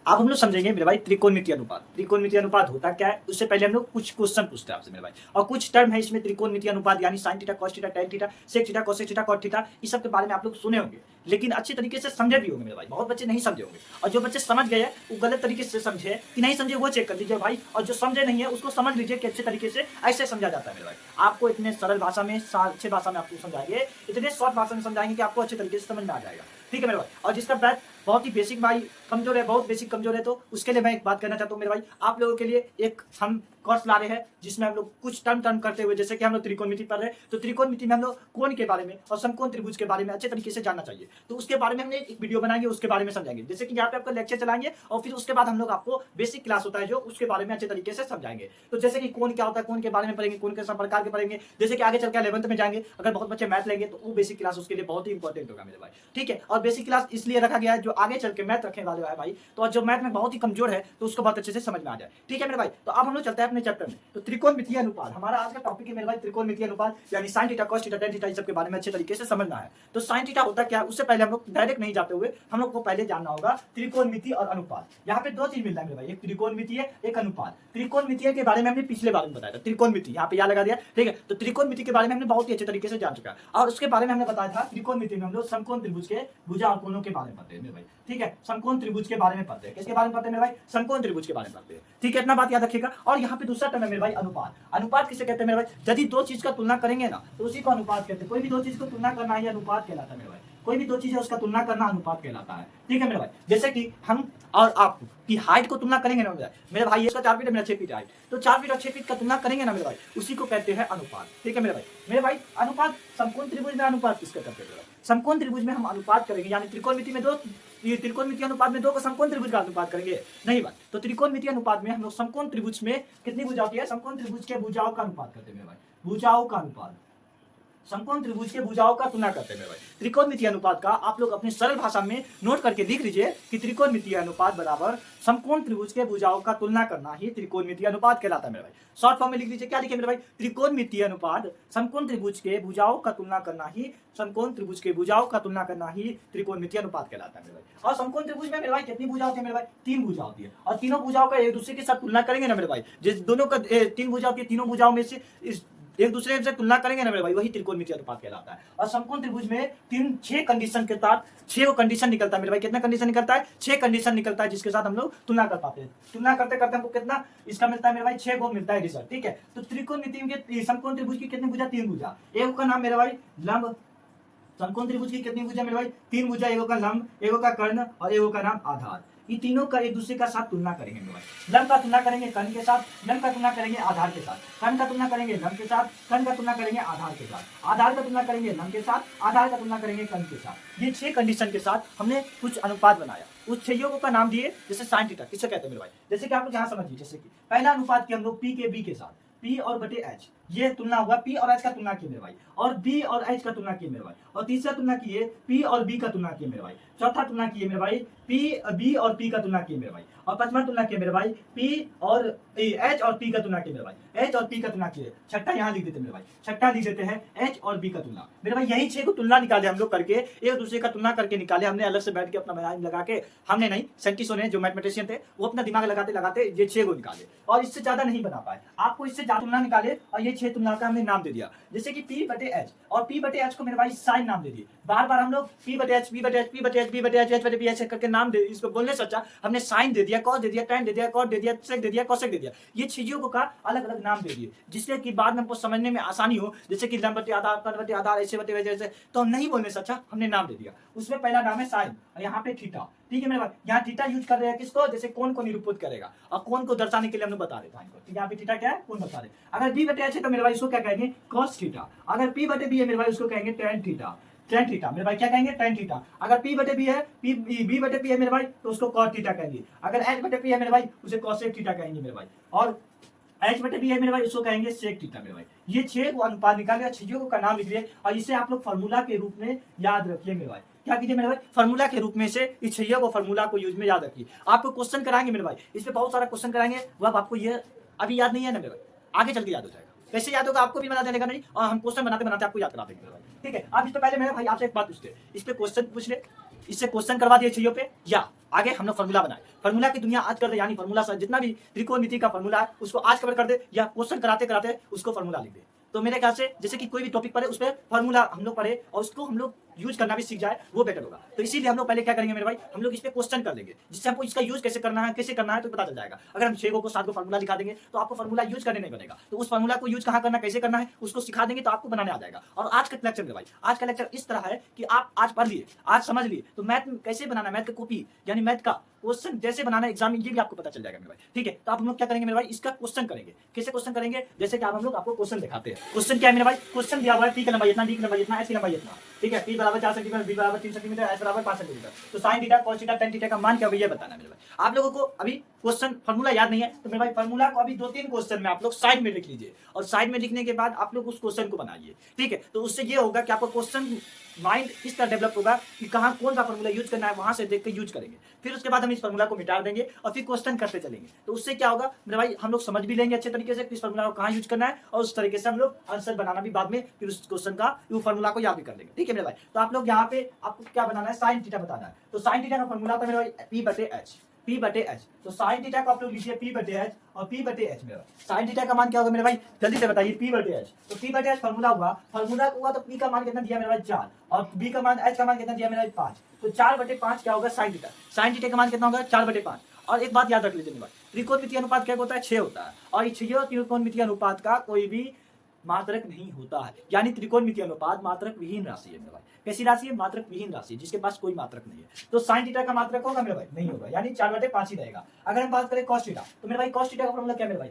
अब हम लोग समझेंगे मेरे भाई त्रिकोणमितीय अनुपात। त्रिकोणमितीय अनुपात होता क्या है, उससे पहले हम लोग कुछ क्वेश्चन पूछते हैं आपसे मेरे भाई, और कुछ टर्म है इसमें त्रिकोणमितीय अनुपात, यानी sine theta, cos theta, tan theta, sec theta, cosec theta, cot theta, इस सब के बारे में आप लोग सुने होंगे, लेकिन अच्छी तरीके से समझे भी होंगे मेरे भाई। बहुत बच्चे नहीं समझे होंगे, और जो बच्चे समझ गए वो गलत तरीके से समझे कि नहीं समझे वो चेक कर लीजिए भाई, और जो समझे नहीं है उसको समझ लीजिए कि अच्छे तरीके से ऐसे समझा जाता है मेरे भाई। आपको इतने सरल भाषा में, अच्छे भाषा में आपको समझाएंगे, इतने शॉर्ट भाषा में समझाएंगे कि आपको अच्छे तरीके से समझ में आ जाएगा। ठीक है मेरे भाई। और जिसका बैच बहुत ही बेसिक भाई कमजोर है, बहुत बेसिक कमजोर है, तो उसके लिए मैं एक बात करना चाहता हूँ मेरे भाई, आप लोगों के लिए एक हम कोर्स ला रहे हैं जिसमें हम लोग कुछ टर्म करते हुए, जैसे कि हम लोग त्रिकोणमिति पढ़ रहे हैं, तो त्रिकोणमिति में हम लोग कोण के बारे में और समकोण त्रिभुज के बारे में अच्छे तरीके से जानना चाहिए, तो उसके बारे में हमने एक वीडियो बनाएंगे, उसके बारे में समझाएंगे। जैसे कि यहाँ पे आपको लेक्चर चलाएंगे और फिर उसके बाद हम लोग आपको बेसिक क्लास होता है जो उसके बारे में अच्छे तरीके से समझाएंगे। तो जैसे कि कोण क्या होता है, कोण के बारे में पढ़ेंगे, कोण के सब प्रकार के पढ़ेंगे, जैसे कि आगे चल के 11th में जाएंगे, अगर बहुत बच्चे मैथ लेंगे तो वो बेसिक क्लास उसके लिए बहुत ही इंपॉर्टेंट होगा मेरे भाई। ठीक है, और बेसिक क्लास इसलिए रखा गया है जो आगे चल के मैथ रखने वाले है भाई, तो जो मैथ में बहुत ही कमजोर है तो उसको बहुत अच्छे से समझ में आ जाए। ठीक है मेरे भाई, तो अब हम लोग चलते हैं अपने चैप्टर में। तो त्रिकोणमितीय अनुपात हमारा आज का टॉपिक है मेरे भाई, त्रिकोणमितीय अनुपात, यानी sine theta, cos theta, tan theta, इस सब के बारे में अच्छे तरीके से समझना है। तो साइन थीटा होता क्या है, उससे पहले हम लोग डायरेक्ट नहीं जाते हुए हम लोग को पहले जानना होगा त्रिकोणमिति और अनुपात। यहाँ पे दो चीज मिल रहा है मेरे भाई, एक त्रिकोणमितीय, एक अनुपात। त्रिकोणमितीय के बारे में हमने पिछले बार में बताया था, त्रिकोणमिति यहाँ पे याद लगा दिया। ठीक है, तो त्रिकोणमिति के बारे में हमने बहुत ही अच्छे तरीके से जान चुका है, और उसके बारे में हमने बताया था त्रिकोणमिति में हम लोग समकोण त्रिभुज के भुजा और कोणों के बारे में पढ़ते हैं मेरे भाई। ठीक है, समकोण त्रिभुज के बारे में पढ़ते हैं, किसके बारे में पढ़ते हैं मेरे भाई, समकोण त्रिभुज के बारे में पढ़ते हैं। ठीक है, इतना बात याद रखिएगा। और यहाँ पे दूसरा टर्म है मेरे भाई अनुपात। अनुपात किसे कहते हैं मेरे भाई, यदि दो चीज का तुलना करेंगे ना तो उसी को अनुपात कहते हैं। कोई भी दो चीज को तुलना करना ही अनुपात कहलाता है मेरे भाई, कोई भी दो चीज है उसका तुलना करना अनुपात कहलाता है। ठीक है मेरे भाई, जैसे कि हम और आप की हाइट को तुलना करेंगे ना मेरे भाई, इसका 4 फीट है, मेरा 6 फीट है, तो 4 फीट और 6 फीट का तुलना करेंगे ना मेरे भाई, उसी को कहते हैं अनुपात। ठीक है मेरे भाई अनुपात समकोण त्रिभुज में अनुपात किसका करते हैं, समकोण त्रिभुज में हम अनुपात करेंगे, यानी त्रिकोणमिति में दो, त्रिकोणमिति अनुपात में दो को समकोण त्रिभुज का अनुपात करेंगे नहीं बात। तो त्रिकोणमिति अनुपात में हम लोग समकोण त्रिभुज में कितनी भुजा होती है, समकोण त्रिभुज के भुजाओं का अनुपात करते हैं मेरे भाई, भुजाओं का अनुपात, समकोण त्रिभुज के भुजाओं का तुलना करते हैं मेरे भाई। त्रिकोणमितीय अनुपात का आप लोग अपनी सरल भाषा में नोट करके लिख लीजिए कि त्रिकोणमितीय अनुपात बराबर समकोण त्रिभुज के भुजाओं का तुलना करना ही त्रिकोणमितीय अनुपात कहलाता है मेरे भाई। शॉर्ट फॉर्म में लिख लीजिए, क्या लिखे मेरे भाई, त्रिकोणमितीय अनुपात समकोण त्रिभुज के भुजाओं का तुलना करना ही, समकोण त्रिभुज के भुजाओं का तुलना करना ही त्रिकोणमितीय अनुपात कहलाता है मेरे भाई। और समकोण त्रिभुज में मेरे भाई कितनी भुजा होती है मेरे भाई, 3 भुजा होती है, और तीनों भुजाओं का एक दूसरे के साथ तुलना करेंगे ना मेरे भाई, जिस दोनों का 3 भुजा होती है, तीनों भुजाओं में से एक दूसरे से तुलना करेंगे ना मेरे भाई, वही त्रिकोणमितीय अनुपात कहलाता है। और समकोण त्रिभुज में 6 कंडीशन के साथ 6 कंडीशन निकलता है मेरे भाई, कितना कंडीशन निकलता है, 6 कंडीशन निकलता है, जिसके साथ हम लोग तुलना कर पाते हैं। तुलना करते करते हमको कितना इसका मिलता है मेरे भाई, 6 को मिलता है रिजल्ट। ठीक है, तो त्रिकोणमिति के समकोण त्रिभुज की कितनी भुजा, 3 भुजा, एक का नाम मेरे भाई लंब, समकोण त्रिभुज की कितनी भुजा मेरे भाई, 3 भुजा, एक का लंब, एक का कर्ण और एक का नाम आधार। ये तीनों का एक दूसरे का साथ तुलना करेंगे मेरे भाई। लंब का तुलना करेंगे कर्ण के साथ, लंब का तुलना करेंगे आधार के साथ, कर्ण का तुलना करेंगे लंब के साथ, कर्ण का तुलना करेंगे आधार के साथ, आधार का तुलना करेंगे लंब के साथ, आधार का तुलना करेंगे कर्ण के साथ। ये 6 कंडीशन के साथ हमने कुछ अनुपात बनाया, उस 6 का नाम दिए, जैसे साइन थीटा किसे कहते हैं मेरे भाई, जैसे कि आप लोग यहाँ समझिए, जैसे कि पहला अनुपात किया हम लोग पी के बी के साथ, P और बटे H, ये तुलना हुआ, P और H का तुलना किए मेरे भाई, और B और H का तुलना किए मेरे भाई, और तीसरा तुलना किए P और B का तुलना किए मेरे भाई, चौथा तुलना किए मेरे भाई P, B और P का तुलना किए मेरे भाई, और पांचवा तुलना किए मेरे भाई P और H और P का तुलना किए मेरे भाई, H और P का तुलना किए, छठा यहाँ लिख देते मेरे भाई, छठा लिख देते हैं H और B का तुलना मेरे भाई। यही 6 को तुलना निकाले हम लोग करके, एक दूसरे का तुलना करके निकाले हमने, अलग से बैठ के अपना दिमाग लगा के, हमने नहीं, साइंटिस्टों ने जो मैथमेटिशियन थे वो अपना दिमाग लगाते लगाते ये 6 को निकाले, और इससे ज्यादा नहीं बना पाए। आपको इससे ज्यादा तुलना निकाले और ये 6 तुलना का हमने नाम दे दिया, जैसे कि P बटे H, और P बटे H को मेरे भाई साइन नाम दे दिए। बार बार हम लोग P बटे H, P बटे H, P बटे H, P बटे H, H बटे P, H करके नाम दे, इसको बोलने से अच्छा हमने साइन दे दिया, कॉस दे दिया, टैन दे दिया, कॉट दे दिया, सेक दे दिया, कोसेक दे दिया, ये चीजों को का अलग अलग नाम दे दिए, जिससे कि बाद में हमको समझने में आसानी हो, जैसे कि लंब बटे आधार, कर्ण बटे आधार, ऐसे बटे वैसे, तो हम नहीं बोलने से अच्छा हमने नाम दे दिया। उसमें पहला नाम है साइन, और यहाँ पे थीटा। ठीक है मेरे भाई, यहाँ थीटा यूज कर रहे हैं किसको, जैसे कोण को निरूपित करेगा, और कोण को दर्शाने के लिए हम लोग बता रहे हैं, यहाँ पे थीटा क्या है, कोण बता रहे। अगर बी बटे एच है तो मेरे भाई इसको क्या कहेंगे, कॉस थीटा। अगर पी बटे बी है मेरे भाई उसको कहेंगे टैन थीटा, टैन थीटा मेरे भाई क्या कहेंगे, टैन थीटा। अगर पी बटे बी है, बी बटे पी है मेरे भाई तो उसको कॉस थीटा कहेंगे। अगर एच बटे पी है मेरे भाई उसे कॉसेक थीटा कहेंगे मेरे भाई, और एच बटे बी है मेरे भाई उसको कहेंगे सेक थीटा मेरे भाई। ये 6 को अनुपात निकाले, 6 का नाम लिखिए, और इसे आप लोग फार्मूला के रूप में याद रखिए मेरे भाई। क्या कीजिए मेरे भाई, फार्मूला के रूप में से इस 6 को फार्मूला को यूज में याद रखिए। आपको क्वेश्चन कराएंगे मेरे भाई, इस पे बहुत सारा क्वेश्चन कराएंगे, वो आपको ये अभी याद नहीं है ना मेरे भाई, आगे चल के याद हो जाएगा। कैसे याद होगा आपको भी बना देने का नहीं, और हम क्वेश्चन बनाते बनाते आपको याद करा देंगे मेरे भाई। ठीक है, आप इससे पहले मेरे भाई आपसे एक बात पूछते, इस पे क्वेश्चन पूछ ले, इससे क्वेश्चन करवा दिए 6 पे, या आगे हम लोग फॉर्मूला बनाए, फॉर्मूला की दुनिया आज कर दे, यानी फॉर्मूला जितना भी त्रिकोणमिति का फॉर्मूला है उसको आज कवर कर दे, या क्वेश्चन कराते कराते उसको फॉर्मूला लिख दे। तो मेरे ख्याल से जैसे कि कोई भी टॉपिक पढ़े उस पर फॉर्मूला हम लोग पढ़े और उसको हम लोग यूज करना भी सीख जाए, वो बेटर होगा। तो इसीलिए हम लोग पहले क्या करेंगे मेरे भाई, हम लोग इस पे क्वेश्चन कर लेंगे, जिससे हमको इसका यूज कैसे करना है तो पता चल जाएगा। अगर हम 6 को 7 को फॉर्मूला दिखा देंगे तो आपको फॉर्मूला यूज करने नहीं बनेगा, तो उस फॉर्मूला को यूज कहाँ करना, कैसे करना है उसको सिखा देंगे तो आपको बनाने आ जाएगा। और आज का लेक्चर मेरे भाई, आज का लेक्चर इस तरह है कि आप आज पढ़ लिए, आज समझ लिए, तो मैथ में कैसे बनाना, मैथ का कॉपी यानी मैथ का क्वेश्चन जैसे बनाना एग्जाम में, ये भी आपको पता चल जाएगा मेरे भाई। ठीक है, तो आप हम लोग क्या करेंगे मेरे भाई, इसका क्वेश्चन करेंगे। कैसे क्वेश्चन करेंगे, जैसे कि आप हम लोग आपको क्वेश्चन दिखाते हैं। क्वेश्चन क्या है मेरे भाई, क्वेश्चन दिया हुआ है पी का लंबाई इतना, डी की लंबाई इतना, एच की लंबाई इतना। ठीक है, पी बराबर 4 सेंटीमीटर, बी बराबर 3 सेंटीमीटर, एच बराबर 5 सेंटीमीटर। तो sign theta, cos theta, tan theta का मान क्या होगा ये बताना है मेरे भाई। आप लोगों को अभी क्वेश्चन फॉर्मूला याद नहीं है तो मेरे भाई फॉर्मूला को अभी 2-3 क्वेश्चन में आप लोग साइड में लिख लीजिए, और साइड में लिखने के बाद आप लोग उस क्वेश्चन को बनाइए। ठीक है, तो उससे ये होगा कि आपको क्वेश्चन माइंड इस तरह डेवलप होगा कि कहाँ कौन सा फॉर्मूला यूज करना है, वहां से देख के यूज करेंगे। फिर उसके बाद हम इस फॉर्मूला को मिटा देंगे और फिर क्वेश्चन करते चलेंगे। तो उससे क्या होगा मेरे भाई, हम लोग समझ भी लेंगे अच्छे तरीके से इस फॉर्मूला को कहाँ यूज करना है, और उस तरीके से हम लोग आंसर बनाना भी बाद में, फिर उस क्वेश्चन का फॉर्मूला को याद भी कर लेंगे। ठीक है मेरे भाई, तो आप लोग यहाँ पे आपको क्या बनाना है, साइन थीटा बताना है। तो साइन थीटा का फॉर्मूला था मेरे भाई पी बटे एच, पी बटे एच। तो साइन थीटा को आप लोग लीजिए पी बटे एच, और पी बटे एच मेरा साइन थीटा का मान क्या होगा मेरे भाई, जल्दी से बताइए। पी बटे एच, तो पी बटे एच फॉर्मूला हुआ, तो पी का मान कितना दिया मेरे भाई 4, और बी का मान, एच का मान कितना दिया मेरे भाई 5। तो 4/5 क्या होगा साइन थीटा, साइन थीटा का मान कितना होगा 4/5। और एक बात याद रख लीजिए मेरे भाई, त्रिकोणमितीय अनुपात क्या होता है, 6 होता है, और इस त्रिकोणमितीय अनुपात का कोई भी मात्रक नहीं होता है, यानी त्रिकोणमितीय अनुपात मात्रक विहीन राशि है मेरे भाई। कैसी राशि है, मात्रक विहीन राशि, जिसके पास कोई मात्रक नहीं है। तो साइन थीटा का मात्रक होगा मेरे भाई, नहीं होगा, यानी 4/5 ही रहेगा। अगर हम बात करें कॉस थीटा, तो मेरे भाई कॉस थीटा का फॉर्मूला क्या है मेरे भाई,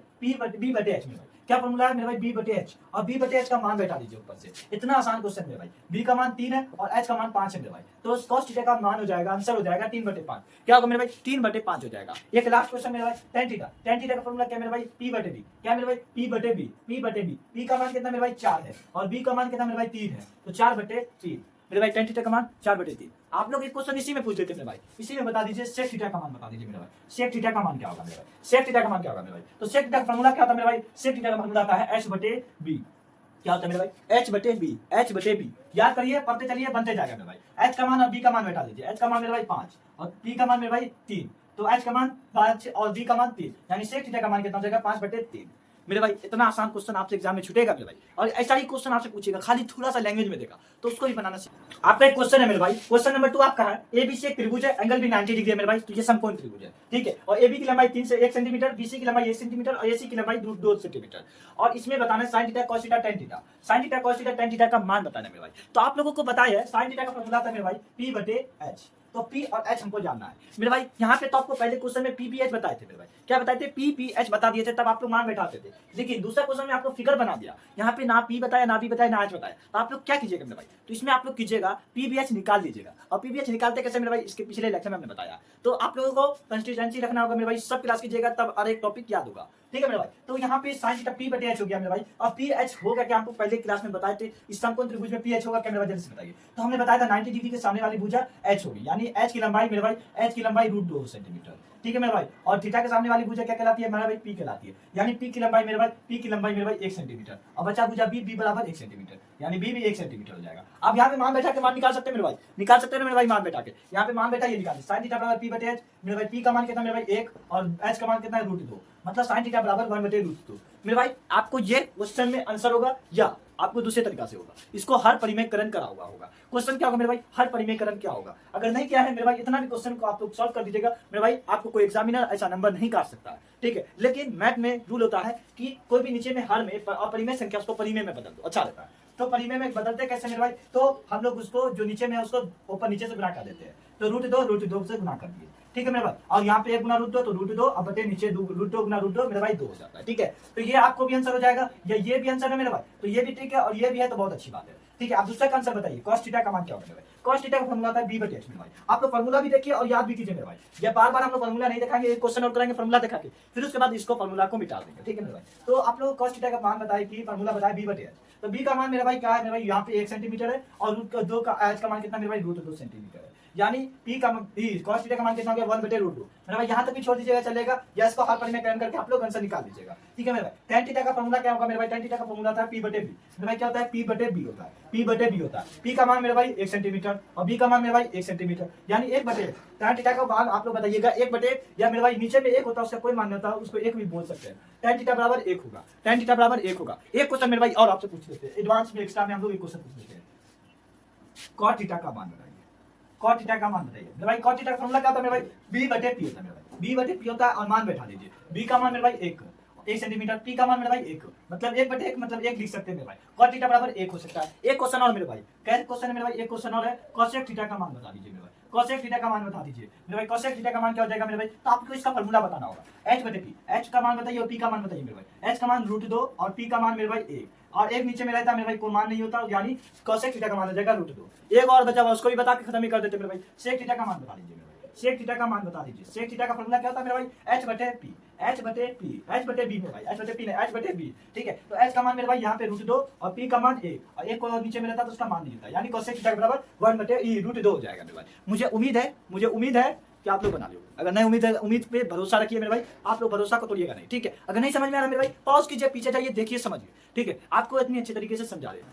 बी बटे एच मेरे भाई। क्या फॉर्मूला है मेरे भाई, बी बटे एच, और बी बटे एच का मान बैठा दीजिए ऊपर से। इतना आसान क्वेश्चन मेरे भाई, बी का मान 3 है और एच का मान 5 है मेरे भाई। तो कॉस थीटा का मान हो जाएगा, आंसर हो जाएगा 3/5। क्या होगा मेरे भाई, 3/5 हो जाएगा। एक लास्ट क्वेश्चन मेरे भाई, टेन थीटा, टेन थीटा का फॉर्मूला क्या मेरे भाई, पी बटे बी। क्या मेरे भाई, पी बटे बी, पी बटे बी। पी का मान कितना मेरे भाई 4 है, और बी का मान कितना मेरे भाई 3 है। तो 4/3 मेरे भाई, टेन थीटा का मान 4/3। आप लोग एक क्वेश्चन इसी में पूछ लेते हैं मेरे भाई, इसी में बता दीजिए सेक थीटा का मान बता दीजिए मेरे भाई। सेक थीटा का मान क्या होगा मेरे भाई, सेक थीटा का मान क्या होगा मेरे भाई। तो सेक थीटा का फॉर्मूला क्या होता है मेरे भाई, सेक थीटा का फॉर्मूला आता है h/b। क्या होता है मेरे भाई, h/b, h/b। याद करिए, पढ़ते चलिए, बनते जाएगा मेरे भाई। h का मान और b का मान बैठा दीजिए। h का मान मेरे भाई 5 और b का मान मेरे भाई 3। तो h का मान 5 और b का मान 3, यानी सेक थीटा का मान कितना हो जाएगा, 5/3 मेरे भाई। इतना आसान क्वेश्चन आपसे एग्जाम में छूटेगा मेरे भाई, और ऐसा ही क्वेश्चन आपसे पूछेगा, खाली थोड़ा सा लैंग्वेज में देगा, तो उसको भी बनाना सीखिए। आपका एक क्वेश्चन है मेरे भाई, क्वेश्चन नंबर 2 आपका है, एबीसी एक त्रिभुज है, एंगल भी 90 डिग्री है मेरे भाई। तो ये समकोण त्रिभुज है, ठीक है, और एबी की लंबाई 3 से 1 सेंटीमीटर, बीसी की लंबाई 1 सेंटीमीटर, और एसी की लंबाई 2 सेंटीमीटर। और इसमें बताना है sign theta, cos theta, tan theta. Sign theta, cos theta, tan theta का मान बताना है मेरे भाई। तो आप लोगों को बताया है साइन थीटा का फॉर्मूला था मेरे भाई पी बटे एच। तो P और H हमको जानना है मेरे भाई। यहाँ पे तो आपको पहले क्वेश्चन में PPH बताए थे मेरे भाई, क्या बताए थे, PPH बता दिए थे, तब आप लोग मान बैठाते थे। लेकिन दूसरा क्वेश्चन में आपको फिगर बना दिया, यहाँ पे ना P बताया, ना P बताया, ना H बताया। तो आप लोग क्या कीजिएगा मेरे भाई, तो इसमें आप लोग कीजिएगा PPH निकाल लीजिएगा। और PPH निकालते कैसे मेरे भाई, इसके पिछले लेक्चर में हमने बताया। तो आप लोगों को कंसिस्टेंसी रखना होगा मेरे भाई, सब क्लास कीजिएगा, तब हर एक टॉपिक याद होगा। ठीक है मेरे भाई। तो यहाँ पे साइन थीटा P बटे H हो गया मेरे भाई, और PH होगा क्या, आपको पहले क्लास में बताए थे, इस समकोण त्रिभुज में PH होगा क्या मेरे भाई, जल्दी से बताइए। तो हमने बताया था 90 डिग्री के सामने वाली भुजा H होगी, यानी H की लंबाई मेरे भाई, H की लंबाई √2 सेंटीमीटर। ठीक है मेरे भाई, और थीटा के सामने वाली भुजा क्या कहलाती है मेरा भाई, P कहलाती है, यानी P की लंबाई मेरे भाई, P की लंबाई मेरे भाई 1 सेंटीमीटर, और बचा भुजा B बराबर 1 सेंटीमीटर, यानी B भी 1 सेंटीमीटर हो जाएगा। अब यहाँ पे मान बैठा के मान निकाल सकते हैं मेरे भाई, निकाल सकते हैं मेरे भाई मान बैठा के। यहाँ पे मान बैठा ये निकाल, साइन थीटा बराबर P बटे H मेरे भाई, P का मान कितना मेरे भाई 1, और H का मान कितना है √2, मतलब साइन थीटा बराबर 1/√2 मेरे भाई। आपको ये क्वेश्चन में आंसर होगा, या आपको दूसरे तरीका से होगा, इसको हर परिमेयकरण करा हुआ होगा। क्वेश्चन क्या होगा मेरे भाई, हर परिमेयकरण क्या होगा। अगर नहीं किया है मेरे भाई, इतना भी क्वेश्चन को आप लोग सॉल्व कर दीजिएगा मेरे भाई, आपको कोई एग्जामिनर ऐसा नंबर नहीं काट सकता है। ठीक है, लेकिन मैथ में रूल होता है कि कोई भी नीचे में हर में अपरिमेय संख्या उसको परिमेय में बदल दो, अच्छा रहता है। तो परिमेय में बदलते कैसे मेरे भाई, तो हम लोग उसको जो नीचे में है उसको ऊपर नीचे से गुणा कर देते हैं। तो √2 से गुणा कर दिए, ठीक है मेरे भाई। और यहाँ पे 1 गुना √2 तो √2, अब बटे नीचे √2 गुना √2 मेरे भाई 2 हो जाता है। ठीक है, तो ये आपको भी आंसर हो जाएगा, या ये भी आंसर है मेरे भाई, तो ये भी ठीक है और ये भी है, तो बहुत अच्छी बात है। ठीक है, आप दूसरा का आंसर बताइए, कॉस थीटा का मान क्या होगा मेरे भाई। कॉस थीटा का फॉर्मूला था B बटे H मेरे भाई। आप लोग फॉर्मूला भी देखिए और याद भी कीजिए मेरे भाई, ये बार-बार हम लोग फॉर्मूला नहीं दिखाएंगे, एक क्वेश्चन और कराएंगे फॉर्मूला दिखा के, फिर उसके बाद इसको फॉर्मूला को मिटा देंगे। ठीक है मेरे भाई, तो आप लोग कॉस थीटा का मान बताइए कि फॉर्मूला बताइए B बटे H। तो B का मान मेरे भाई क्या है मेरे भाई, यहाँ पे 1 सेंटीमीटर है, और √2 का H का मान कितना मेरे भाई, √2 सेंटीमीटर है, यानी पी का cos थीटा का मान कितना हो गया 1/√2। मेरे भाई यहाँ तक भी छोड़ दीजिएगा चलेगा, या इसको हर पढ़ने में काम करके आप लोग आंसर निकाल दीजिएगा। ठीक है मेरे भाई। tan थीटा का फॉर्मूला क्या होगा मेरे भाई, tan थीटा का फॉर्मूला था p/b। मेरे भाई क्या होता है, p/b होता है, p/b होता है। p का मान मेरे भाई 1 सेंटीमीटर और b का मान मेरे भाई 1 सेंटीमीटर, यानी 1/, tan थीटा का मान आप लोग बताइएगा 1/, या मेरे भाई नीचे में 1 होता है उसका कोई मान नहीं होता, उसको 1 भी बोल सकते हैं। tan थीटा बराबर 1 होगा, tan थीटा बराबर 1 होगा। एक क्वेश्चन मेरे भाई और आपसे पूछ लेते हैं, एडवांस में एक्स्ट्रा में हम लोग एक क्वेश्चन पूछ लेते हैं। cot थीटा का मान बताइए, cot थीटा का मान बताइए मेरे भाई। cot थीटा का फॉर्मूला क्या होता है मेरे भाई, b/p होता है मेरे भाई, b/p होता है और मान बैठा दीजिए। b का मान मेरे भाई 1 सेंटीमीटर, p का मान मेरे भाई 1, मतलब 1/1 मतलब 1 लिख सकते हैं मेरे भाई। cot थीटा बराबर 1 हो सकता है। एक क्वेश्चन और मेरे भाई, कैसे क्वेश्चन है मेरे भाई, एक क्वेश्चन और है, cosec थीटा का मान बता दीजिए मेरे भाई। cosec थीटा का मान बता दीजिए मेरे भाई, cosec थीटा का मान क्या हो जाएगा मेरे भाई, तो आपको इसका फॉर्मूला बताना होगा। h/p, h का मान बताइए और p का मान बताइए मेरे भाई। h का मान √2 और p का मान मेरे भाई 1, और एक नीचे में रहता है मेरे भाई, कोई मान नहीं होता, यानी cosec थीटा का मान हो जाएगा √2। एक और बचा हुआ उसको भी बता के खत्म ही कर देते मेरे भाई। sec थीटा का मान बता दीजिए मेरे भाई, sec थीटा का मान बता दीजिए। sec थीटा का फॉर्मूला क्या होता है मेरे भाई, h/p, h/b मेरे भाई, h/p नहीं h/b। ठीक है, तो h का मान मेरे भाई यहाँ पे √2 और p का मान 1, और एक को नीचे में रहता तो उसका मान नहीं होता, यानी cosec थीटा के बराबर 1/√2 हो जाएगा मेरे भाई। मुझे उम्मीद है कि आप लोग बना लो। अगर नहीं उम्मीद है, उम्मीद पे भरोसा रखिए मेरे भाई, आप लोग भरोसा को तोड़िएगा नहीं। ठीक है, अगर नहीं समझ में आ रहा मेरे भाई पॉज कीजिए, पीछे जाइए, देखिए, समझिए। ठीक है, आपको इतनी अच्छी तरीके से समझा रहे हैं।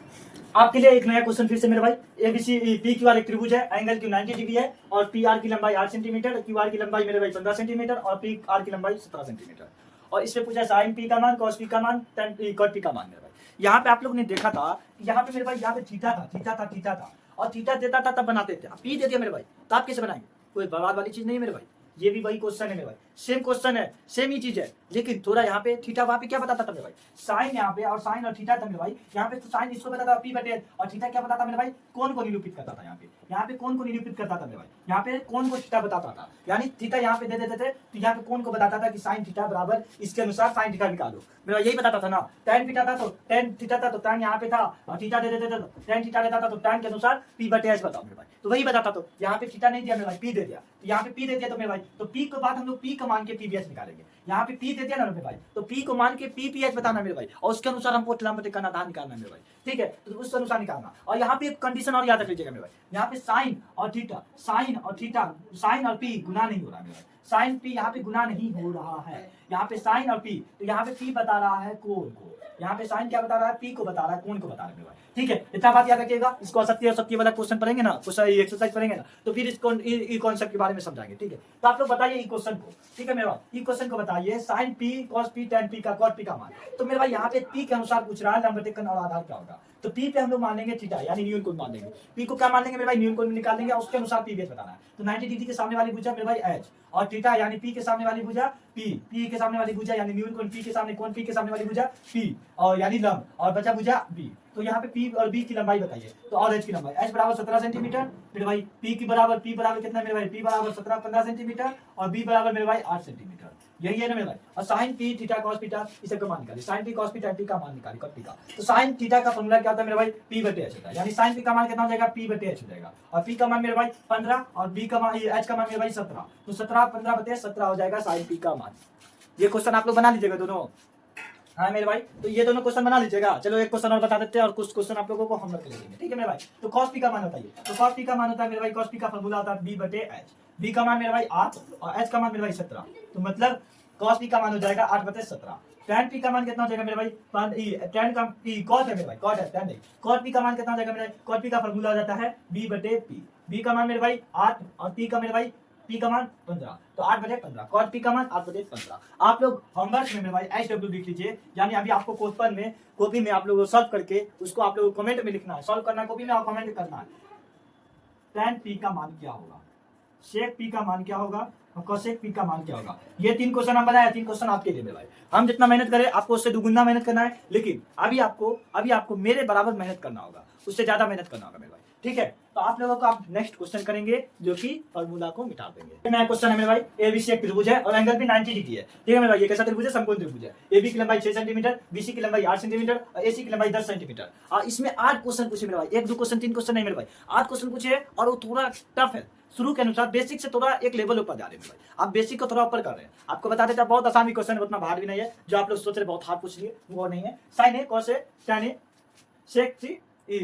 आपके लिए एक नया क्वेश्चन फिर से मेरे भाई। एबीसी PQR एक त्रिभुज है, एंगल Q 90 डिग्री है, और PR की लंबाई 8 सेंटीमीटर, QR की लंबाई मेरे भाई 15 सेंटीमीटर और PR की लंबाई 17 सेंटीमीटर। और इसमें पूछा sin P का मान, cos P का मान, tan cot P का मान। मेरे भाई यहाँ पे आप लोग ने देखा था, यहाँ पे मेरे भाई यहाँ पे थीटा था, और थीटा देता था तब बनाते थे। P दे दिया मेरे भाई, तो आप कैसे बनाएंगे, कोई बवाल वाली चीज नहीं है मेरे भाई। ये भी वही क्वेश्चन है मेरे भाई, सेम क्वेश्चन है, सेम ही चीज है, लेकिन थोड़ा यहाँ पे थीटा, वहां पे क्या बताता था मेरे भाई, साइन यहाँ पे, और साइन और थीटा था मेरे भाई। यहाँ पे तो साइन इसको बताता p/, और थीटा क्या बताता मेरे भाई, कोण को निरूपित करता था। यहाँ पे कोण को निरूपित करता था मेरे भाई, यहाँ पे कोण को थीटा बताता था, यानी थीटा यहाँ पे दे देते थे, तो यहाँ पे कोण को बताता था कि साइन थीटा बराबर इसके अनुसार साइन थीटा निकालो। मेरा यही बताता था ना, tan थीटा था तो tan यहाँ पे था, और थीटा दे देते थे तो tan थीटा देता था, तो tan के अनुसार p/h बताओ मेरे भाई। तो वही बताता, तो यहाँ पे थीटा नहीं दिया मेरे भाई, p दे दिया, तो यहाँ पे p दे दिया तो मेरे भाई, तो p के बाद हम लोग p को मान के p/h निकालेंगे। यहाँ पे p दे दिया ना मेरे भाई, तो p को मान के p/h बताना मेरे भाई, और उसके अनुसार हमको लंबवत का आधार निकालना मेरे भाई। ठीक है, तो उस अनुसार निकालना। और यहाँ पे एक कंडीशन और याद रख लीजिएगा मेरे भाई, यहाँ पे साइन और p गुना नहीं हो रहा है मेरे भाई, साइन p यहाँ पे गुना नहीं हो रहा है, यहाँ पे साइन और p, तो यहाँ पे p बता रहा है कोण को, यहाँ पे साइन क्या बता रहा है, p को बता रहा है, कोण को बता रहा है मेरे भाई। ठीक है, इतना बात याद रखिएगा। इसको असत्य और सत्य वाला क्वेश्चन पढ़ेंगे ना, एक्सरसाइज पढ़ेंगे ना, तो फिर इसको कॉन्सेप्ट के बारे में समझाएंगे। ठीक है, तो आप लोग बताइए ई क्वेश्चन को। ठीक है मेरे भाई, ई क्वेश्चन को बताइए, sign p, cos p, tan p का, cot p का मान। तो मेरे भाई यहाँ पे p के अनुसार पूछ रहा है, लंबवत कोण और आधार क्या होगा, तो p पे हम लोग मान लेंगे थीटा, यानी न्यून कोण मान लेंगे। p को क्या मान लेंगे मेरे भाई, न्यून कोण निकाल लेंगे, और उसके अनुसार p/h बताना है। तो 90 डिग्री के सामने वाली भुजा मेरे भाई h, और थीटा यानी p के सामने वाली भुजा p के सामने वाली भुजा यानी न्यून कोण p के सामने, कोण p के सामने वाली भुजा p, और यानी लंब, और बचा भुजा b। तो यहाँ पे p और b की लंबाई बताइए, तो और h की लंबाई, h बराबर 17 सेंटीमीटर मेरे भाई, p बराबर कितना मेरे भाई, p बराबर 15 सेंटीमीटर, और b बराबर मेरे भाई 8 सेंटीमीटर। यही है ना मेरे भाई। और sine p, theta, cos theta, इस सब का मान निकालिए, sine p, cos p, tan p का मान निकालिए, cot p का। तो साइन थीटा का फॉर्मूला क्या होता है मेरे भाई, p/h होता है, यानी साइन p का मान कितना हो जाएगा, p/h हो जाएगा, और p का मान मेरे भाई 15, और b का मान, h का मान मेरे भाई 17, तो 17 हो जाएगा साइन p का मान। ये क्वेश्चन आप लोग बना लीजिएगा दोनों। हाँ मेरे भाई, तो ये दोनों क्वेश्चन बना लीजिएगा। चलो एक क्वेश्चन और बता देते हैं, और कुछ क्वेश्चन आप लोगों को हम लोग कर देंगे। ठीक है मेरे भाई, तो cos p का मान बताइए। तो cos p का मान होता है मेरे भाई, cos p का फॉर्मूला होता है b/h, b का मान मेरे भाई 8, और h का मान मेरे भाई 17, तो मतलब cos p का मान हो जाएगा 8/17। tan p का मान कितना हो जाएगा मेरे भाई, tan का cos है मेरे भाई, cot है, tan नहीं, cot p का मान कितना हो जाएगा मेरे भाई, cot p का फॉर्मूला हो जाता है b/p, b का मान मेरे भाई 8, और p का मेरे भाई, p का मान 15, तो 8/15, cot p का मान 8/15। आप लोग होमवर्क में मेरे भाई HW लिख लीजिए, यानी अभी आपको क्वेश्चन में कॉपी में आप लोग सॉल्व करके उसको आप लोग कमेंट में लिखना है, सॉल्व करना है कॉपी में और कमेंट करना है। tan p का मान क्या होगा, sec p का मान क्या होगा, और cosec p का मान क्या होगा। ये 3 क्वेश्चन हम बनाए, 3 क्वेश्चन आपके लिए मेरे भाई। हम जितना मेहनत करें आपको उससे दुगुना मेहनत करना है, लेकिन अभी आपको मेरे बराबर मेहनत करना होगा, उससे ज्यादा मेहनत करना होगा मेरे भाई। ठीक है, तो आप लोगों को आप नेक्स्ट क्वेश्चन करेंगे जो कि फॉर्मूला को मिटा देंगे। नया क्वेश्चन है मेरे भाई, एबीसी एक त्रिभुज है और एंगल भी 90 डिग्री है। ठीक है मेरे भाई, ये कैसा त्रिभुज है, समकोण त्रिभुज है। एबी की लंबाई 6 सेंटीमीटर, बीसी की लंबाई 8 सेंटीमीटर, और एसी की लंबाई 10 सेंटीमीटर। और इसमें 8 क्वेश्चन पूछे मेरे भाई, 1 2 क्वेश्चन 3 क्वेश्चन नहीं मेरे भाई, 8 क्वेश्चन पूछे, और वो थोड़ा टफ है। शुरू के अनुसार बेसिक से थोड़ा एक लेवल ऊपर जा रहे हैं भाई, आप बेसिक को थोड़ा ऊपर कर रहे हैं। आपको बता देता बहुत आसान क्वेश्चन है, उतना भार भी नहीं है जो आप लोग सोच रहे बहुत हार्ड पूछ लिए, वो नहीं है। साइन ए, cos ए, tan ए, sec सी,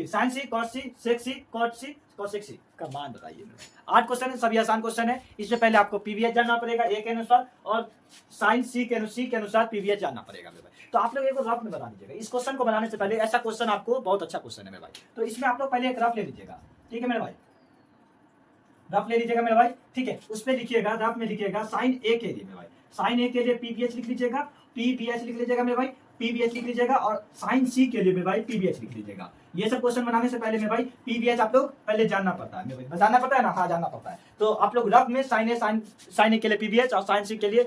साइन सी, cos सी, sec सी, cot सी, cosec c का मान बताइए मेरे भाई। 8 क्वेश्चन है, सभी आसान क्वेश्चन है। इसमें पहले आपको पीवीएच जानना पड़ेगा ए के अनुसार और साइन सी के अनुसार पीवीएच जानना पड़ेगा मेरे भाई। तो आप लोग एक रफ में बना लीजिएगा। इस क्वेश्चन को बनाने से पहले, ऐसा क्वेश्चन आपको बहुत अच्छा क्वेश्चन है मेरे भाई, तो इसमें आप लोग पहले एक रफ ले लीजिएगा, ठीक है मेरे भाई, रफ ले लीजिएगा मेरे भाई, ठीक है। उसमें लिखिएगा, रफ में लिखिएगा साइन ए के लिए मेरे भाई, साइन ए के लिए पीवीएच लिख लीजिएगा, पीवीएच लिख लीजिएगा मेरे भाई, पीवीएच लिख लीजिएगा, और साइन सी के लिए मेरे भाई पीवीएच लिख लीजिएगा। ये सब क्वेश्चन बनाने से पहले मेरे भाई पीवीएच आप लोग पहले जानना पड़ता है मेरे भाई, जानना पड़ता है ना, हाँ जानना पड़ता है। तो आप लोग रफ में साइन ए के लिए पीवीएच और साइन सी के लिए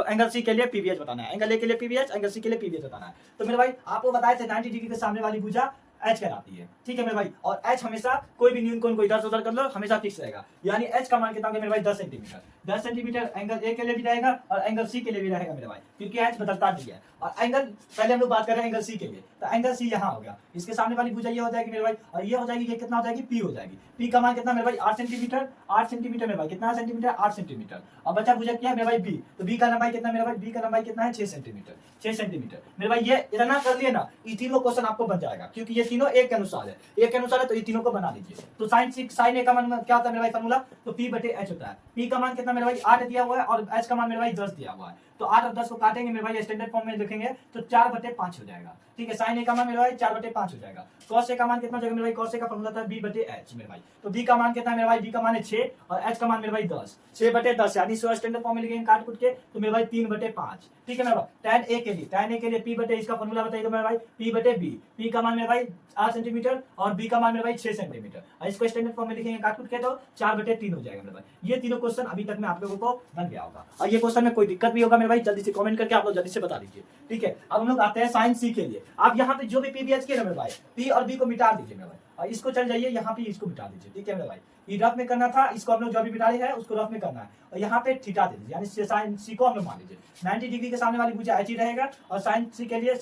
एंगल सी के लिए पीवीएच बताना है, एंगल ए के लिए पीवीएच, एंगल सी के लिए पीवीएच बताना है। तो मेरे भाई आपको बताए थे 90 डिग्री के सामने वाली भुजा एच कहलाती है, ठीक है मेरे भाई। और एच हमेशा कोई भी न्यून कोण को इधर से उधर कर लो, हमेशा फिक्स रहेगा। यानी एच का मान कितना होगा मेरे भाई 10 सेंटीमीटर। 10 सेंटीमीटर एंगल ए के लिए भी रहेगा और एंगल सी के लिए भी रहेगा मेरे भाई, क्योंकि एच बदलता नहीं है। और एंगल पहले हम लोग बात कर रहे हैं एंगल सी के लिए, तो एंगल सी यहाँ हो गया, इसके सामने वाली भुजा ये हो जाएगी मेरे भाई, और ये हो जाएगी, ये कितना हो जाएगी पी हो जाएगी। पी का मान कितना मेरे भाई 8 सेंटीमीटर, 8 सेंटीमीटर मेरे भाई, कितना सेंटीमीटर 8 सेंटीमीटर। और बचा भुजा क्या है मेरे भाई बी, तो बी का लंबाई कितना मेरे भाई, बी का लंबाई कितना है 6 सेंटीमीटर, 6 सेंटीमीटर मेरे भाई। ये इतना कर लिए ना, ये तीनों क्वेश्चन आपको बन जाएगा, क्योंकि ये तीनों एक के अनुसार है, एक के अनुसार है, तो ये तीनों को बना लीजिए। तो साइन ए का मान क्या होता है मेरे भाई फॉर्मूला, तो पी बटे एच होता है। पी का मान कितना मेरे भाई 8 दिया हुआ है, और एच का मान मेरे भाई 10 दिया हुआ है। तो 8 और 10 को काटेंगे मेरे भाई, स्टैंडर्ड फॉर्म में लिखेंगे तो 4/5 हो जाएगा, ठीक है। साइन ए का मान मेरे भाई 4/5 हो जाएगा। कॉस ए का मान कितना हो जाएगा मेरे भाई, कॉस ए का फॉर्मूला था बी बटे एच मेरे भाई। तो बी का मान कितना है मेरे भाई, बी का मान है 6 और एच का मान मेरे भाई 10, 6/10 यानी स्टैंडर्ड फॉर्म में लिखेंगे काट कुट के, तो मेरे भाई 3/5, ठीक है मेरे भाई। tan ए के लिए पी बटे इसका फॉर्मूला बताइए मेरे भाई, पी बटे बी। पी का मान मेरे भाई 8 सेंटीमीटर और बी का मान मेरे भाई 6 सेंटीमीटर, और इसको स्टैंडर्ड फॉर्म में लिखेंगे काट कुट के, तो 4/3 हो जाएगा मेरे भाई। ये तीनों क्वेश्चन अभी तक में आप लोगों को बन गया होगा, और ये क्वेश्चन में कोई दिक्कत भी होगा मेरे भाई जल्दी से कमेंट करके आप लोग जल्दी से बता दीजिए, ठीक है। अब हम लोग आते हैं साइन सी के लिए। आप यहाँ पे जो भी पीवीएच किए ना मेरे भाई, पी और बी को मिटा दीजिए मेरे भाई, और इसको चल जाइए यहाँ पे, इसको मिटा दीजिए, ठीक है मेरे भाई। ये रफ में करना था, इसको हम लोग जो भी मिटाई है उसको रफ में करना है, और यहाँ पे थीटा दे दीजिए, यानी साइन सी को हम लोग मान लीजिए 90 डिग्री के सामने वाली भुजा एच ही रहेगा, और साइन सी के लिए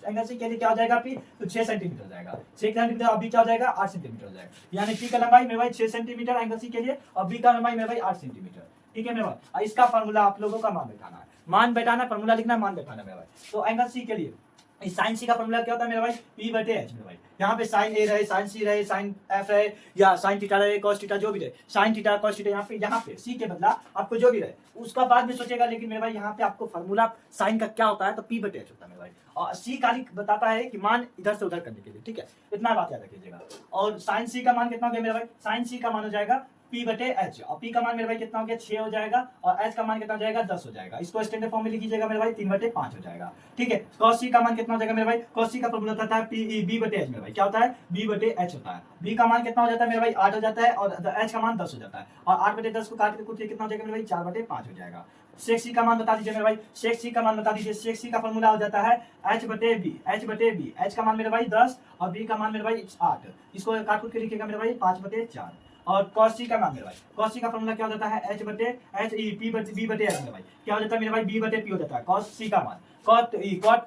एंगल सी के लिए क्या हो जाएगा पी, तो 6 सेंटीमीटर हो जाएगा, 6 सेंटीमीटर, और बी क्या हो जाएगा 8 सेंटीमीटर हो जाएगा। यानी पी का लंबाई मेरे भाई 6 सेंटीमीटर एंगल सी के लिए, और बी का लंबाई मेरे भाई 8 सेंटीमीटर, ठीक है मेरे भाई। और इसका फॉर्मूला आप लोगों का मान बैठाना है, मान बैठाना, फॉर्मूला लिखना, मान बैठाना मेरे भाई। तो एंगल सी के लिए साइन सी का फॉर्मूला क्या होता है मेरे भाई, पी बटे एच मेरे भाई। यहाँ पे साइन ए रहे, साइन सी रहे, साइन एफ रहे, या साइन थीटा रहे, कॉस थीटा जो भी रहे, साइन थीटा कॉस थीटा, यहाँ पे सी के बदला आपको जो भी रहे उसका बाद में सोचेगा। लेकिन मेरे भाई यहाँ पे आपको फॉर्मूला साइन का क्या होता है, तो पी बटे एच होता है मेरे भाई, और सी खाली बताता है कि मान इधर से उधर करने के लिए, ठीक है। इतना बात याद रखिएगा। और साइन सी का मान कितना हो गया मेरे भाई, साइन सी का मान हो जाएगा पी बटे एच, और पी का मान मेरे भाई कितना हो गया 6 हो जाएगा, और एच का मान कितना हो जाएगा 10 हो जाएगा। इसको स्टैंडर्ड फॉर्म में लिख लीजिएगा मेरे भाई 3/5 हो जाएगा, ठीक है। कॉस सी का मान कितना हो जाएगा मेरे भाई, कॉस सी का फॉर्मूला होता है बी बटे एच मेरे भाई, क्या होता है बी बटे एच होता है। बी का मान कितना हो जाता है मेरे भाई 8 हो जाता है, और एच का मान 10 हो जाता है, और 8/10 को काट के कुछ कितना हो जाएगा मेरे भाई 4/5 हो जाएगा। सेक सी का मान बता दीजिए मेरे भाई, सेक सी का मान बता दीजिए। सेक सी का फॉर्मूला हो जाता है एच बटे बी, एच का मान मेरे भाई 10 और बी का मान मेरे भाई 8, इसको काट के लिखिएगा मेरे भाई 5/4। और cos c का मान मेरे भाई, cos c का फॉर्मूला क्या हो जाता है h बटे h p बटे b बटे h मेरे भाई, क्या हो जाता है मेरे भाई b बटे p हो जाता है। cos c का मान cot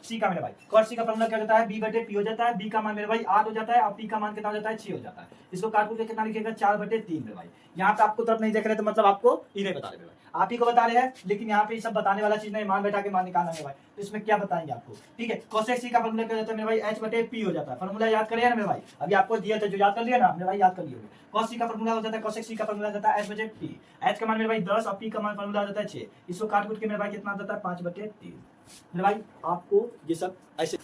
c का मेरे भाई, cot c का फॉर्मूला क्या हो जाता है b बटे p हो जाता है। b का मान मेरे भाई 8 हो जाता है, और p का मान कितना हो जाता है 6 हो जाता है। इसको काट के कितना लिखिएगा 4/3 मेरे भाई। यहाँ पे आपको तरफ नहीं देख रहे तो मतलब आपको ये नहीं बता रहे मेरे भाई, आप ही को बता रहे हैं, लेकिन यहाँ पे सब बताने वाला चीज नहीं, मान बैठा के मान निकालना है भाई। तो इसमें क्या बताएंगे आपको, ठीक है। cosec c का फॉर्मूला क्या होता है मेरे भाई h बटे p हो जाता है। फॉर्मूला याद करिए ना मेरे भाई, अभी आपको दिया था जो याद कर लिया ना मेरे भाई, याद कर लिया। cos c का फॉर्मूला हो जाता है, cosec c का फॉर्मूला हो जाता है h बटे p, h का मान मेरे भाई 10 और p का मान फॉर्मूला हो जाता है 6। इसको काट के मेरे भाई कितना हो जाता है 5/3 मेरे भाई। आपको ये सब ऐसे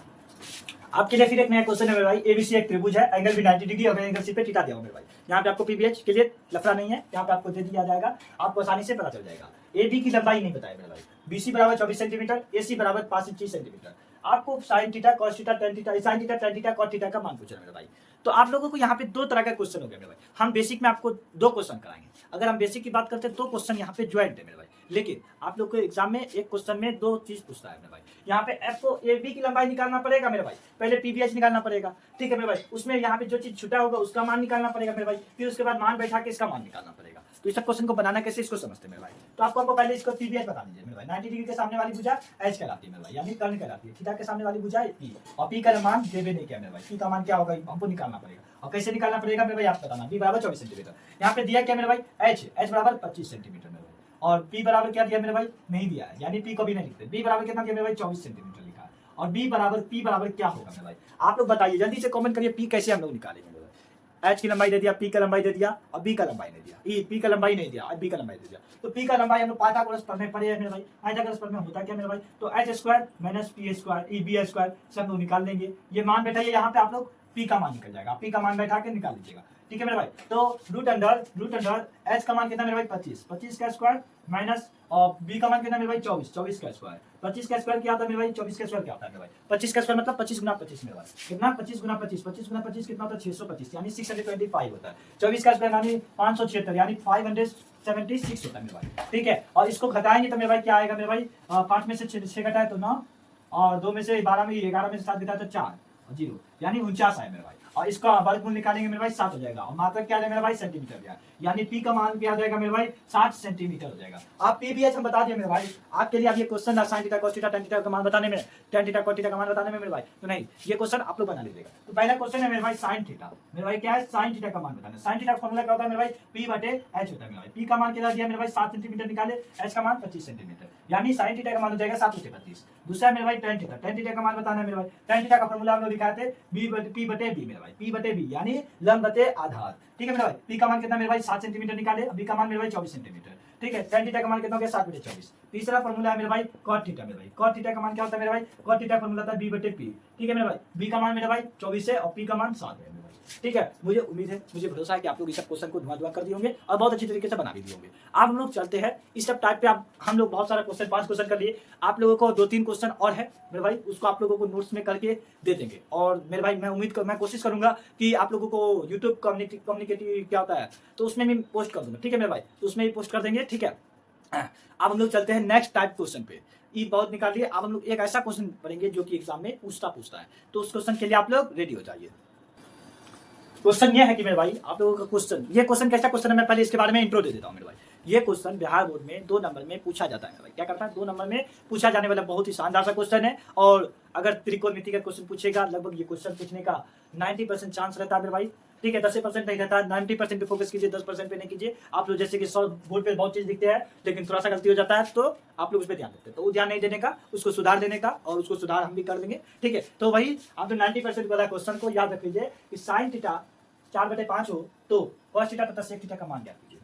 आपके लिए फिर एक नया क्वेश्चन है मेरे भाई। एबीसी एक त्रिभुज है, एंगल भी 90 डिग्री और एंगल सी पे थीटा दिया हुआ मेरे भाई। यहाँ पे आपको पीवीएच के लिए लफड़ा नहीं है, यहाँ पे आपको दे दिया जाएगा, आपको आसानी से पता चल जाएगा। एबी की लंबाई नहीं बताया मेरे भाई, बीसी बराबर 24 सेंटीमीटर, एसी बराबर 5 इंच सेंटीमीटर। आपको sign theta cos theta tan theta sine theta tan theta cos theta का मान पूछना है मेरे भाई। तो आप लोगों को यहाँ पे दो तरह का क्वेश्चन हो गया मेरे भाई। हम बेसिक में आपको 2 क्वेश्चन कराएंगे। अगर हम बेसिक की बात करते हैं 2 क्वेश्चन यहाँ पे ज्वाइंट है मेरे भाई, लेकिन आप लोग को एग्जाम में एक क्वेश्चन में 2 चीज पूछता है मेरे भाई। यहाँ पे एफ को ए बी की लंबाई निकालना पड़ेगा मेरे भाई, पहले पीवीएच निकालना पड़ेगा, ठीक है मेरे भाई। उसमें यहाँ पे जो चीज छुटा होगा उसका मान निकालना पड़ेगा मेरे भाई, फिर उसके बाद मान बैठा के इसका मान निकालना पड़ेगा। तो इस सब क्वेश्चन को बनाना कैसे इसको समझते हैं मेरे भाई। तो आपको पहले इसको पीवीएच बता दीजिए मेरे भाई। 90 डिग्री के सामने वाली भुजा एच कहलाती है मेरे भाई, यानी कर्ण कहलाती है। थीटा के सामने वाली भुजा पी, और पी का मान देवे नहीं किया मेरे भाई। पी का मान क्या होगा हमको निकालना पड़ेगा, और कैसे निकालना पड़ेगा मेरे भाई आप बताना। बी बराबर 24 सेंटीमीटर, यहाँ पे दिया क्या मेरे भाई एच बराबर 25 सेंटीमीटर मेरे भाई, और पी बराबर क्या दिया मेरे भाई नहीं दिया है, यानी पी को भी नहीं लिखते। बी बराबर कितना दिया मेरे भाई 24 सेंटीमीटर लिखा है, और बी बराबर पी बराबर क्या होगा मेरे भाई आप लोग बताइए जल्दी से कमेंट करिए, पी कैसे हम लोग निकालेंगे मेरे भाई। एच की लंबाई दे दिया, पी का लंबाई दे दिया और बी का लंबाई नहीं दिया, ई पी का लंबाई नहीं दिया और बी का लंबाई दे दिया। तो पी का लंबाई हम लोग पाइथागोरस प्रमेय पढ़े हैं मेरे भाई। पाइथागोरस प्रमेय होता क्या मेरे भाई, तो H square minus P square E B square सब लोग निकाल लेंगे। ये मान बैठाइए यहाँ पे, आप लोग पी का मान निकल जाएगा, पी का मान बैठा के निकाल लीजिएगा, ठीक है मेरे भाई। तो रूट अंडर एच का मान कितना मेरे भाई 25, 25 का स्क्वायर माइनस और बी का मान कितना मेरे भाई 24, 24 का स्क्वायर। 25 का स्क्वायर क्या होता है मेरे भाई, 24 का स्क्वायर क्या होता है मेरे भाई, 25 का स्क्वायर मतलब 25 गुना 25 मेरे भाई, कितना 25 गुना 25, 25 गुना 25 कितना होता है 625 यानी 625 होता है। 24 का स्क्वायर यानी 576 यानी 576 होता है मेरे भाई, ठीक है। और इसको घटाएंगे तो मेरे भाई क्या आएगा मेरे भाई, 5 में से 6 घटाए तो 9 और 2 में से 12 में 11 में से 7 घटाए तो 4 0 यानी 49 है मेरे भाई। और इसका वर्गमूल निकालेंगे मेरे भाई 7 हो जाएगा और मात्रक क्या आ जाएगा मेरे भाई सेंटीमीटर गया, यानी पी का मान क्या आ जाएगा मेरे भाई 60 सेंटीमीटर हो जाएगा। आप पीबीएच हम बता दिए मेरे भाई, आपके लिए अब ये question sine theta cos theta tan theta का मान बताने में, tan थीटा cot थीटा का मान बताने में मेरे भाई, तो नहीं ये क्वेश्चन आप लोग बना लीजिएगा। तो पहला क्वेश्चन है मेरे भाई साइन थीटा, मेरे भाई क्या है साइन थीटा का मान बताना। साइन थीटा का फॉर्मूला क्या होता है मेरे भाई, पी बटे एच होता है मेरे भाई। पी का मान कितना दिया मेरे भाई 7 सेंटीमीटर निकाले, एच का मान 25 सेंटीमीटर यानी साइन थीटा का मान हो जाएगा 7 बटे 25। दूसरा मेरे भाई tan थीटा, tan थीटा का मान बताना है मेरे भाई। tan थीटा का फॉर्मूला हम लोग दिखाए थे पी बटे बी मेरे भाई, पी बटे बी यानी लंब बटे आधार, ठीक है मेरे भाई। पी का मान कितना मेरे भाई 7 सेंटीमीटर निकाले, बी का मान मेरे भाई 24 सेंटीमीटर, ठीक है। tan थीटा का मान कितना हो गया 7 बटे 24। तीसरा फॉर्मूला है मेरे भाई cot थीटा मेरे भाई, cot थीटा का मान क्या होता है मेरे भाई, cot थीटा फॉर्मूला था b बटे p, ठीक है मेरे भाई। b का मान मेरे भाई 24 है और p का मान 7 है मेरे भाई, ठीक है। मुझे उम्मीद है, मुझे भरोसा है कि आप लोग इस सब क्वेश्चन को धुआं कर दिए होंगे और बहुत अच्छी तरीके से बना भी दिए होंगे। अब हम लोग चलते हैं इस सब टाइप पे, आप हम लोग बहुत सारा क्वेश्चन 5 क्वेश्चन कर लिए, आप लोगों को 2-3 क्वेश्चन और है मेरे भाई, उसको आप लोगों को नोट्स में करके दे देंगे। और मेरे भाई मैं कोशिश करूंगा कि आप लोगों को यूट्यूब कम्युनिकेटिव क्या होता है तो उसमें भी पोस्ट कर दूंगा, ठीक है मेरे भाई, तो उसमें भी पोस्ट कर देंगे, ठीक है। अब हम लोग चलते हैं नेक्स्ट टाइप क्वेश्चन पे। ई बहुत निकाल लिए, अब हम लोग एक ऐसा क्वेश्चन पढ़ेंगे जो कि एग्जाम में पूछता है, तो उस क्वेश्चन के लिए आप लोग रेडी हो जाइए। क्वेश्चन ये है कि मेरे भाई आप लोगों का क्वेश्चन, ये क्वेश्चन कैसा क्वेश्चन है, मैं पहले इसके बारे में इंट्रो दे देता हूँ मेरे भाई। ये क्वेश्चन बिहार बोर्ड में 2 नंबर में पूछा जाता है मेरे भाई, क्या करता है 2 नंबर में पूछा जाने वाला बहुत ही शानदार सा क्वेश्चन है। और अगर त्रिकोणमिति का क्वेश्चन पूछेगा लगभग ये क्वेश्चन पूछने का 90% चांस रहता है मेरे भाई, ठीक है। 10% नहीं रहता है, 90% पे फोकस कीजिए, 10% पे नहीं कीजिए। आप लोग जैसे कि 100 बोर्ड पे बहुत चीज दिखते हैं लेकिन थोड़ा सा गलती हो जाता है तो आप लोग उस पर ध्यान देते हैं, तो वो ध्यान नहीं देने का, उसको सुधार देने का, और उसको सुधार हम भी कर देंगे, ठीक है। तो वही आप लोग 90% वाला क्वेश्चन को याद रख लीजिए कि साइन थीटा 4/5 हो तो cos थीटा तथा sec थीटा का मान ज्ञात कीजिए।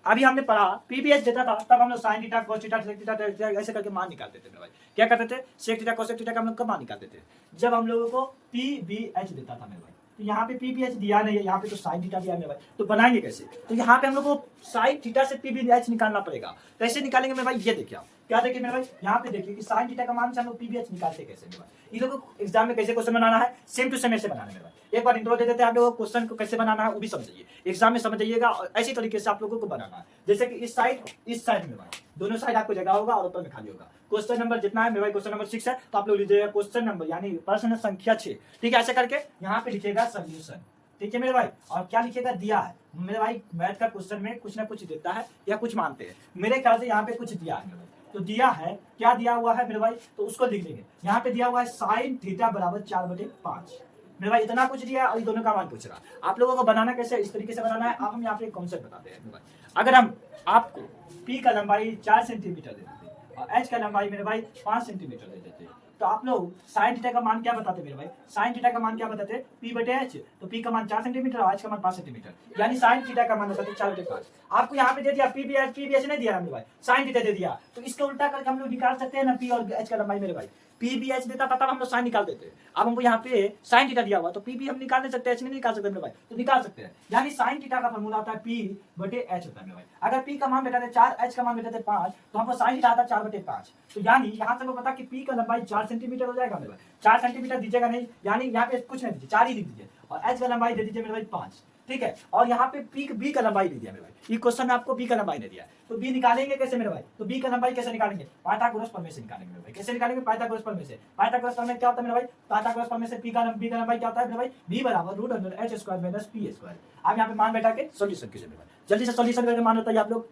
अभी हमने पढ़ा पीबीएच देता था तब हम लोग sine theta cos theta sec theta ऐसे करके मान निकालते थे मेरे भाई। क्या करते थे sec थीटा cos थीटा का हम लोग कब मान निकालते थे, जब हम लोगों को पीबीएच देता था मेरे भाई। तो यहाँ पे पीबीएच दिया नहीं है, यहाँ पे तो साइन थीटा दिया है मेरे भाई, तो बनाएंगे कैसे, तो यहाँ पे हम लोग को साइन थीटा से पीबीएच निकालना पड़ेगा। कैसे निकालेंगे मेरे भाई, ये देखिए आप क्या देखिए मेरे भाई, यहाँ पे देखिए कि साइन थीटा का मान से हम लोग पीबीएच निकालते कैसे मेरे भाई। ये लोगों को एग्जाम में कैसे क्वेश्चन बनाना है, सेम टू सेम ऐसे बनाना है मेरे भाई। एक बार इंट्रो दे देते हैं आप लोगों को, क्वेश्चन को कैसे बनाना है वो भी समझिए, एग्जाम में समझ जाइएगा और ऐसी तरीके से आप लोगों को बनाना है। जैसे कि इस साइड में भाई दोनों साइड आपको जगह होगा और ऊपर में खाली होगा। क्वेश्चन नंबर जितना है मेरे भाई, क्वेश्चन नंबर 6 है तो आप लोग लीजिएगा क्वेश्चन नंबर यानी प्रश्न संख्या 6, ठीक है। ऐसे करके यहाँ पे लिखिएगा सोल्यूशन, ठीक है मेरे भाई। और क्या लिखिएगा दिया है मेरे भाई, मैथ का क्वेश्चन में कुछ ना कुछ देता है या कुछ मानते हैं, मेरे ख्याल से यहाँ पे कुछ दिया है मेरे भाई। तो दिया है, क्या दिया हुआ है मेरे भाई, तो उसको लिख लेंगे। यहाँ पे दिया हुआ है साइन थीटा बराबर 4/5 मेरे भाई, इतना कुछ दिया है और ये दोनों का मान पूछ रहा। आप लोगों को बनाना कैसे, इस तरीके से बनाना है। आप हम यहाँ पे कॉन्सेप्ट बताते हैं मेरे भाई। अगर हम आपको पी का लंबाई 4 सेंटीमीटर दे देते और एच का लंबाई मेरे भाई 5 सेंटीमीटर दे देते, तो आप लोग साइन थीटा का मान क्या बताते मेरे भाई, साइन थीटा का मान क्या बताते पी बटे एच, तो पी का मान 4 सेंटीमीटर और एच का मान 5 सेंटीमीटर यानी साइन थीटा का मान बताते 4/5। आपको यहाँ पे दे दिया पीबीएच नहीं दिया मेरे भाई, साइन थीटा दे दिया, तो इसका उल्टा करके हम लोग निकाल सकते हैं ना पी और एच का लंबाई मेरे भाई। पीबीएच देता था तब हम लोग साइन निकाल देते, अब हमको यहाँ पे साइन थीटा दिया हुआ तो पीबी हम निकाल नहीं सकते, एच नहीं निकाल सकते मेरे भाई, तो निकाल सकते हैं। यानी साइन थीटा का फॉर्मूला होता है पी बटे एच होता है मेरे भाई। अगर पी का मान बेटा 4, एच का मान बेटा 5, तो हमको साइन थीटा आता है 4/5। तो यानी यहाँ तक पता कि पी का लंबाई 4 सेंटीमीटर हो जाएगा मेरे भाई। 4 सेंटीमीटर दीजिएगा नहीं, यानी यहाँ पे कुछ नहीं दीजिए, 4 ही लिख दीजिए और एच का लंबाई दे दीजिए मेरे भाई 5, ठीक है। और यहाँ पे बी का लंबाई दे दिया मेरे भाई, ये क्वेश्चन में आपको बी का लंबाई दे दिया है, तो बी निकालेंगे कैसे मेरे भाई, तो बी का लंबाई कैसे निकालेंगे, पाइथागोरस प्रमेय से निकालेंगे मेरे भाई। कैसे निकालेंगे, पाइथागोरस प्रमेय से। पाइथागोरस प्रमेय क्या होता है मेरे भाई, पाइथागोरस प्रमेय से बी का लंबाई क्या होता है मेरे भाई, बी बराबर root under H square minus P square. आप यहाँ पे मान बैठा के सॉल्यूशन कीजिए मेरे भाई, जल्दी से सॉल्यूशन करके मान बताइए आप लोग,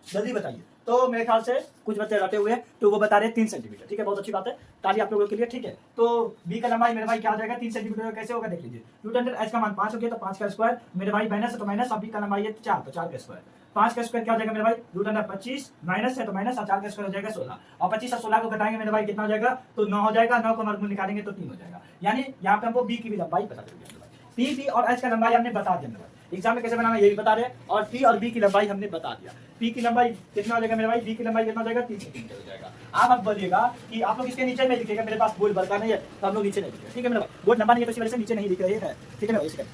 जल्दी बताइए। तो मेरे ख्याल से कुछ बच्चे रटे हुए हैं तो वो बता रहे हैं 3 सेंटीमीटर, ठीक है, बहुत अच्छी बात है, ताली आप लोगों के लिए, ठीक है। तो बी का लंबाई मेरे भाई क्या हो जाएगा 3 सेंटीमीटर, कैसे होगा देख लीजिए। रूट अंडर एच का मान 5 हो गया तो 5 का स्क्वायर मेरे भाई, माइनस है तो माइनस, बी का लंबाई है 4 तो 4 का स्क्वायर। 5 का स्क्वायर क्या हो जाएगा मेरे भाई, रूट अंडर 25 माइनस है तो माइनस, 4 का स्क्वायर हो जाएगा 16 और 25 और 16 को घटाएंगे मेरे भाई कितना हो जाएगा, तो 9 हो जाएगा, 9 को वर्गमूल निकालेंगे तो 3 हो जाएगा। यानी यहाँ पे हमको बी की भी लंबाई पता चल गया। पी बी और एच का लंबाई हमने बता दिया मेरे भाई, एग्जाम में कैसे बनाना ये भी बता रहे, और पी और बी की लंबाई हमने बता दिया। पी की लंबाई कितना हो जाएगा मेरे भाई, बी की लंबाई कितना हो जाएगा, 3 सेंटीमीटर हो जाएगा। आप बोलिएगा कि आप लोग इसके नीचे में लिखिएगा, मेरे पास बोर्ड बरका नहीं है तो हम लोग नीचे नहीं लिखेंगे, ठीक है मेरे भाई, बोर्ड लंबा नहीं है तो इसी वजह से नीचे नहीं लिख रहे हैं, ठीक है मेरे भाई।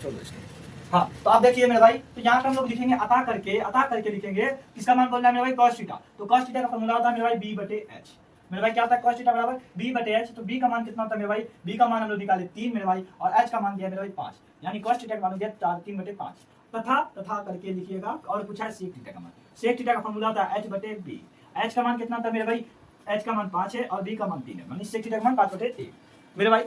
चलो इसको हाँ, तो आप देखिए मेरे भाई, तो यहाँ पे हम लोग लिखेंगे अता करके लिखेंगे किसका मान बोल रहा है मेरे भाई, cos थीटा। तो cos थीटा का फॉर्मूला होता है मेरे भाई b बटे h। मेरे भाई क्या होता है, cos थीटा बराबर b बटे h। तो b का मान कितना होता है मेरे भाई, b का मान हम लोग निकाले 3 मेरे भाई, और h का मान दिया मेरे भाई 5, यानी cos थीटा का मान दिया 3 बटे 5। तथा करके लिखिएगा, और पूछा है sec थीटा का मान। sec थीटा का फॉर्मूला होता है h बटे b। h का मान कितना होता है मेरे भाई, h का मान 5 है और b का मान 3 है, यानी sec थीटा का मान 5 बटे 1 मेरे भाई।